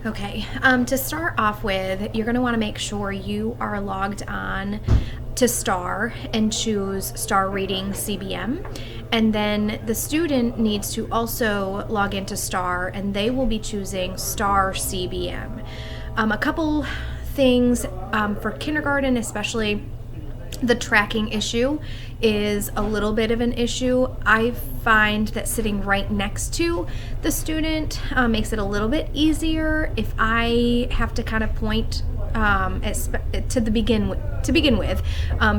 Okay, to start off with, you're going to want to make sure you are logged on to STAR and choose STAR Reading CBM. And then the student needs to also log into STAR and they will be choosing STAR CBM. A couple things for kindergarten, especially the tracking issue is a little bit of an issue. I find that sitting right next to the student makes it a little bit easier if I have to kind of point to begin with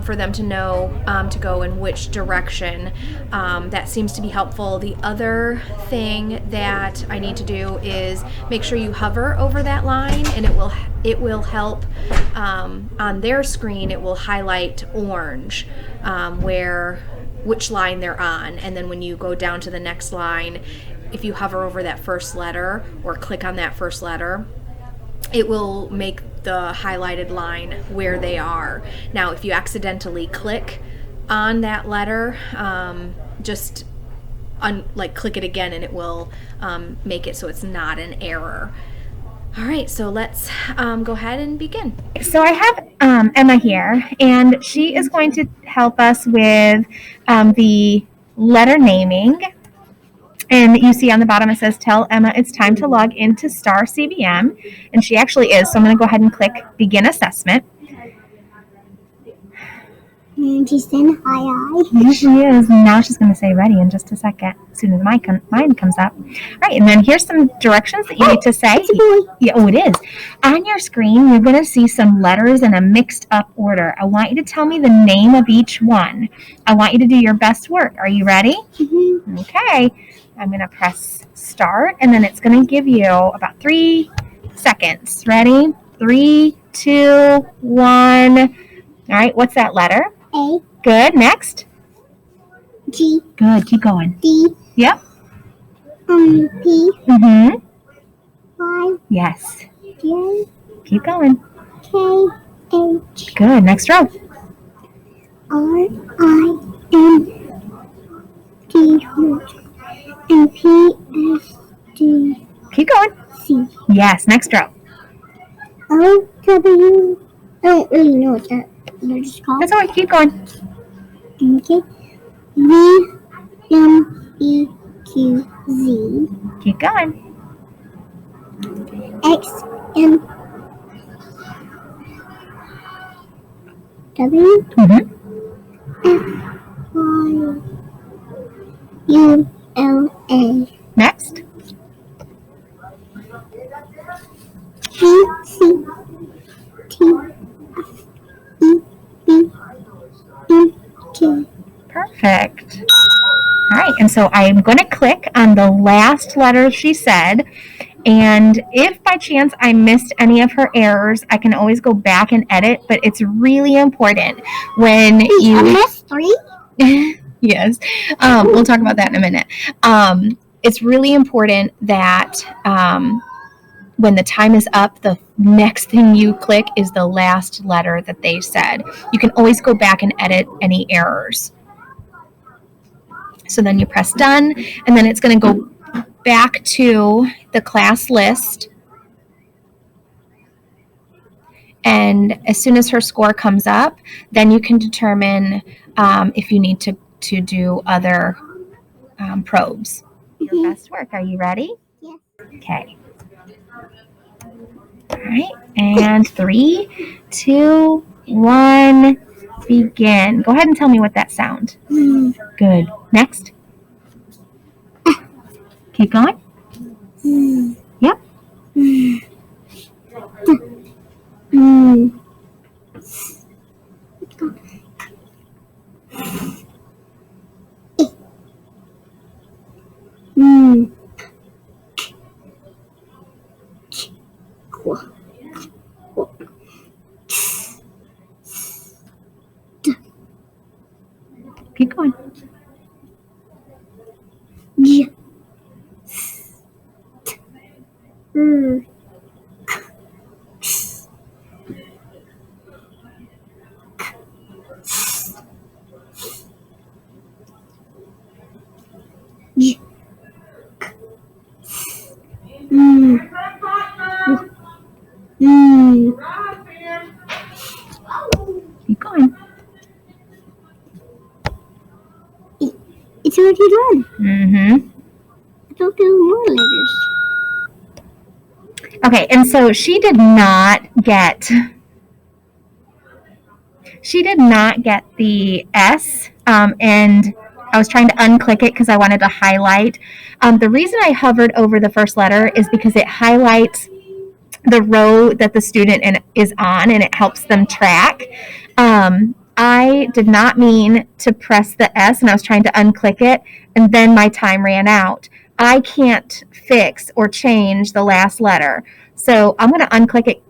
for them to know to go in which direction. That seems to be helpful. The other thing that I need to do is make sure you hover over that line, and it will help on their screen. It will highlight orange which line they're on, and then when you go down to the next line, if you hover over that first letter or click on that first letter, it will make the highlighted line where they are. Now, if you accidentally click on that letter, just click it again and it will make it so it's not an error. All right, so let's go ahead and begin. So I have Emma here, and she is going to help us with the letter naming. And you see on the bottom it says, tell Emma it's time to log into STAR CBM. And she actually is. So I'm going to go ahead and click Begin Assessment. And she's saying hi. Here she is. Now she's going to say ready in just a second, as soon as mine comes up. All right, and then here's some directions that you need to say. It's a boy. Yeah, oh, it is. On your screen, you're going to see some letters in a mixed up order. I want you to tell me the name of each one. I want you to do your best work. Are you ready? Mm-hmm. Okay. I'm going to press start, and then it's going to give you about 3 seconds. Ready? 3, 2, 1. All right, what's that letter? A. Good. Next. G. Good. Keep going. D. Yep. P. Mm-hmm. Y. Yes. J. Keep going. K. H. Good. Next row. R. I. N. T. And P. S. D. Keep going. C. Yes. Next row. O. W. I don't really know what they're just called. That's all right. Keep going. Okay. V. M. E. Q. Z. Keep going. X. M. W. Mm-hmm. F. Y. U. L. A. Next. G. C. T. F. E. B. M. J. Perfect. All right, and so I'm going to click on the last letter she said, and if by chance I missed any of her errors, I can always go back and edit, but it's really important when you... I missed 3? Yes, we'll talk about that in a minute. It's really important that when the time is up, the next thing you click is the last letter that they said. You can always go back and edit any errors. So then you press done, and then it's going to go back to the class list. And as soon as her score comes up, then you can determine if you need to do other probes. Your best work. Are you ready? Yes. Okay. All right. And 3, 2, 1, begin. Go ahead and tell me what that sound. Good. Next. Keep going. Yep. Keep going. G. G. Keep going. It's already done. Mm-hmm. I thought there were more letters. Okay, and so she did not get the S, and I was trying to unclick it because I wanted to highlight. The reason I hovered over the first letter is because it highlights the row that the student is on, and it helps them track. I did not mean to press the S, and I was trying to unclick it, and then my time ran out. I can't fix or change the last letter. So I'm going to unclick it,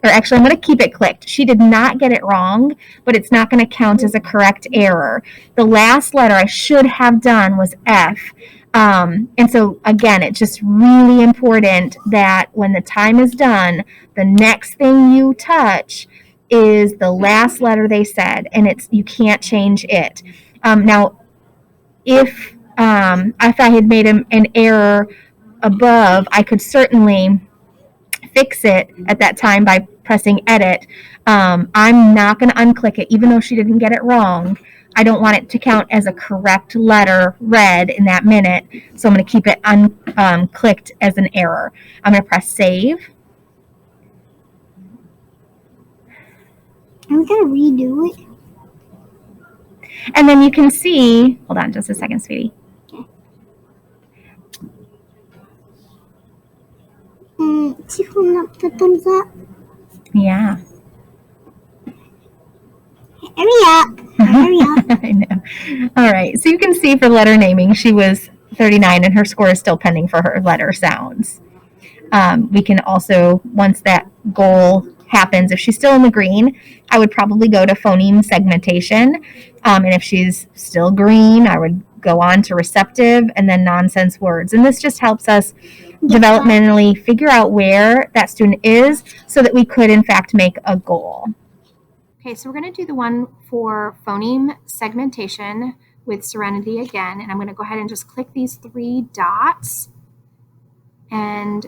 or actually I'm going to keep it clicked. She did not get it wrong, but it's not going to count as a correct error. The last letter I should have done was F. And so again, it's just really important that when the time is done, the next thing you touch is the last letter they said, and you can't change it. Now, if I had made an error above, I could certainly fix it at that time by pressing edit. I'm not going to unclick it, even though she didn't get it wrong. I don't want it to count as a correct letter read in that minute, so I'm going to keep it clicked as an error. I'm going to press save. I'm gonna redo it. And then you can see, hold on just a second, sweetie. See holding up the thumbs up? Yeah. Hurry up. Hurry up. I know. All right. So you can see for letter naming, she was 39 and her score is still pending for her letter sounds. We can also, once that goal happens, if she's still in the green, I would probably go to phoneme segmentation. And if she's still green, I would go on to receptive and then nonsense words. And this just helps us developmentally figure out where that student is so that we could, in fact, make a goal. Okay, so we're going to do the one for phoneme segmentation with Serenity again. And I'm going to go ahead and just click these 3 dots and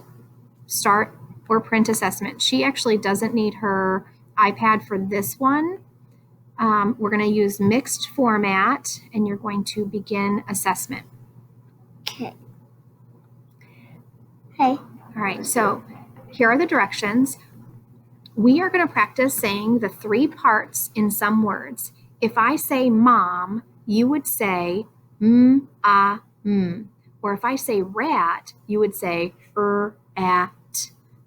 start or print assessment. She actually doesn't need her iPad for this one. We're going to use mixed format, and you're going to begin assessment. Okay. All right, so here are the directions. We are going to practice saying the 3 parts in some words. If I say mom, you would say ah, Or if I say rat, you would say at.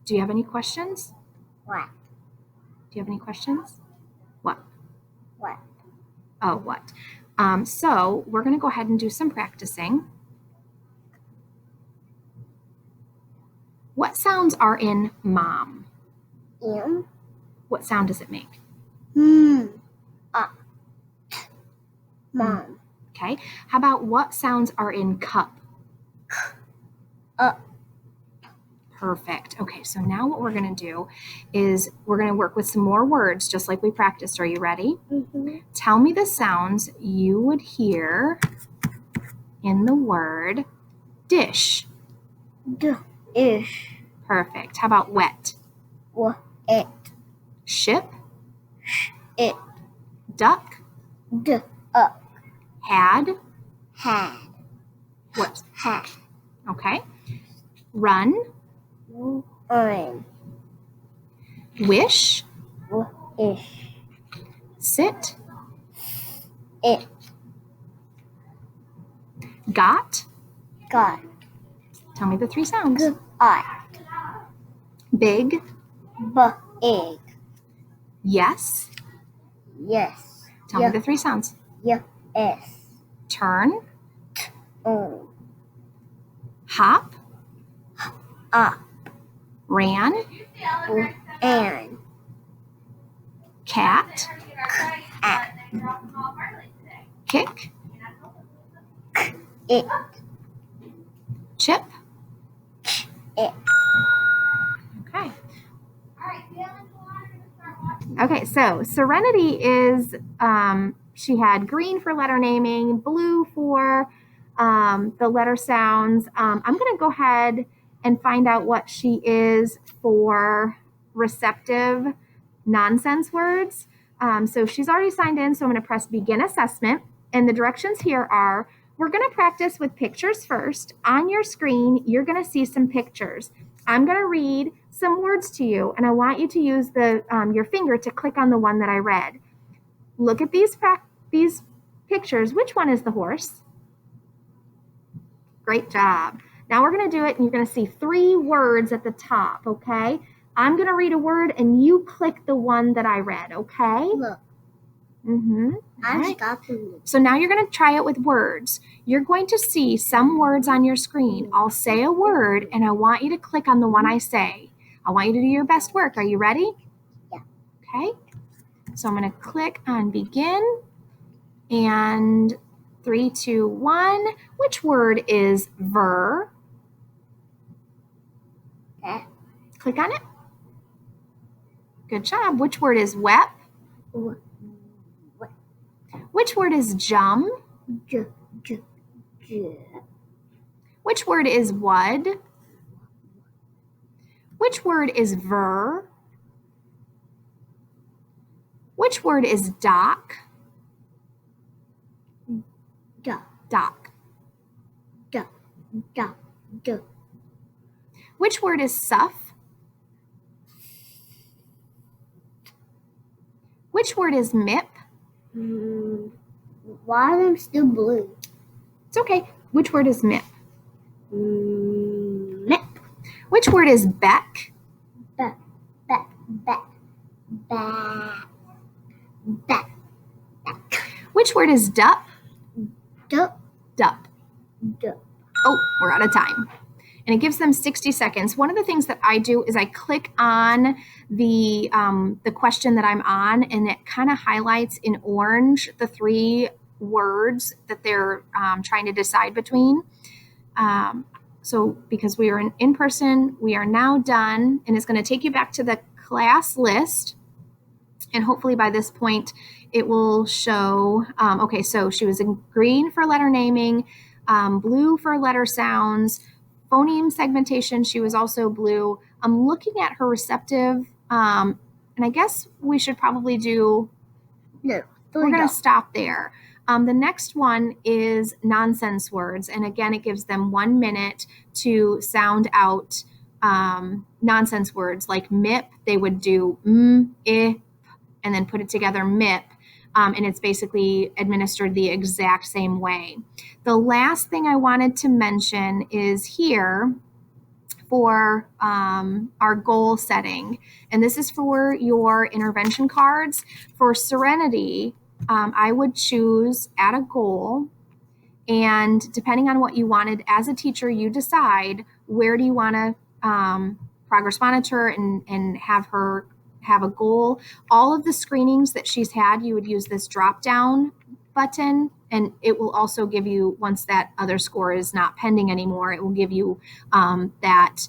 Do you have any questions? What? Do you have any questions? What? What? Oh, what? So we're going to go ahead and do some practicing. What sounds are in mom? M. What sound does it make? Mom. Okay. How about what sounds are in cup? Perfect. Okay, so now what we're going to do is we're going to work with some more words just like we practiced. Are you ready? Mm-hmm. Tell me the sounds you would hear in the word dish. Ish. Perfect. How about wet? It. Ship? It. Duck? Up. Had? Had. What? Had. Okay. Run? On. Wish? Ish. Sit? It. Got? Got. Tell me the 3 sounds. I. Big? Egg. Yes? Yes. Tell me the 3 sounds. Yes. Turn? On. Hop? Up. Ran? And. Cat? At. Kick? It. Chip? It. Okay. Okay, so Serenity is, she had green for letter naming, blue for the letter sounds. I'm going to go ahead and find out what she is for receptive nonsense words. So she's already signed in, so I'm going to press begin assessment. And the directions here are, we're going to practice with pictures first. On your screen, you're going to see some pictures. I'm going to read some words to you, and I want you to use your finger to click on the one that I read. Look at these pictures. Which one is the horse? Great job. Now we're going to do it, and you're going to see 3 words at the top, okay? I'm going to read a word, and you click the one that I read, okay? Look. Mm-hmm. I got them. So now you're going to try it with words. You're going to see some words on your screen. I'll say a word, and I want you to click on the one I say. I want you to do your best work. Are you ready? Yeah. Okay. So I'm going to click on begin. And 3, 2, 1. Which word is ver? Okay. Click on it. Good job. Which word is wep? What? Which word is jum? J. J. J. Which word is wud? Which word is ver? Which word is doc? Da. Doc. Da. Da. Da. Which word is suff? Which word is mip? Why are they still blue? It's okay. Which word is mip? Mip. Which word is beck? Back. Back. Back. Back. Back. Which word is dup? Dup. Dup. Dup. Oh, we're out of time. And it gives them 60 seconds. One of the things that I do is I click on the question that I'm on, and it kind of highlights in orange the 3 words that they're trying to decide between. So because we are in person, we are now done, and it's going to take you back to the class list. And hopefully by this point, it will show, okay, so she was in green for letter naming, blue for letter sounds, phoneme segmentation, she was also blue. I'm looking at her receptive, and I guess we should probably do, No. we're going to stop there. The next one is nonsense words. And again, it gives them 1 minute to sound out nonsense words like mip. They would do if, and then put it together, mip. And it's basically administered the exact same way. The last thing I wanted to mention is here for our goal setting. And this is for your intervention cards. For Serenity, I would choose add a goal. And depending on what you wanted as a teacher, you decide where do you want to progress monitor and have her have a goal. All of the screenings that she's had, you would use this drop down button, and it will also give you, once that other score is not pending anymore, it will give you that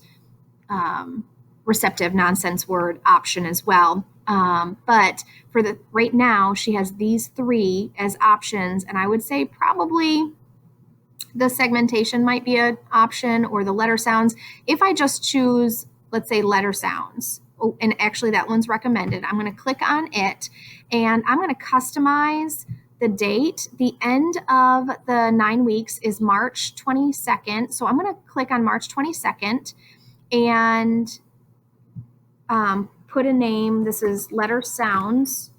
receptive nonsense word option as well. But for the right now, she has these 3 as options, and I would say probably the segmentation might be an option, or the letter sounds. If I just choose, let's say, letter sounds, oh, and actually that one's recommended, I'm going to click on it, and I'm going to customize the date. The end of the 9 weeks is March 22nd. So I'm going to click on March 22nd and put a name. This is letter sounds.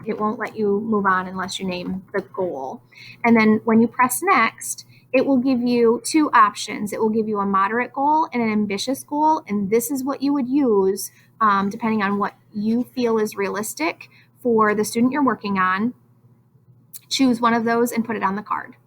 It won't let you move on unless you name the goal. And then when you press next, it will give you 2 options. It will give you a moderate goal and an ambitious goal. And this is what you would use depending on what you feel is realistic for the student you're working on. Choose one of those and put it on the card.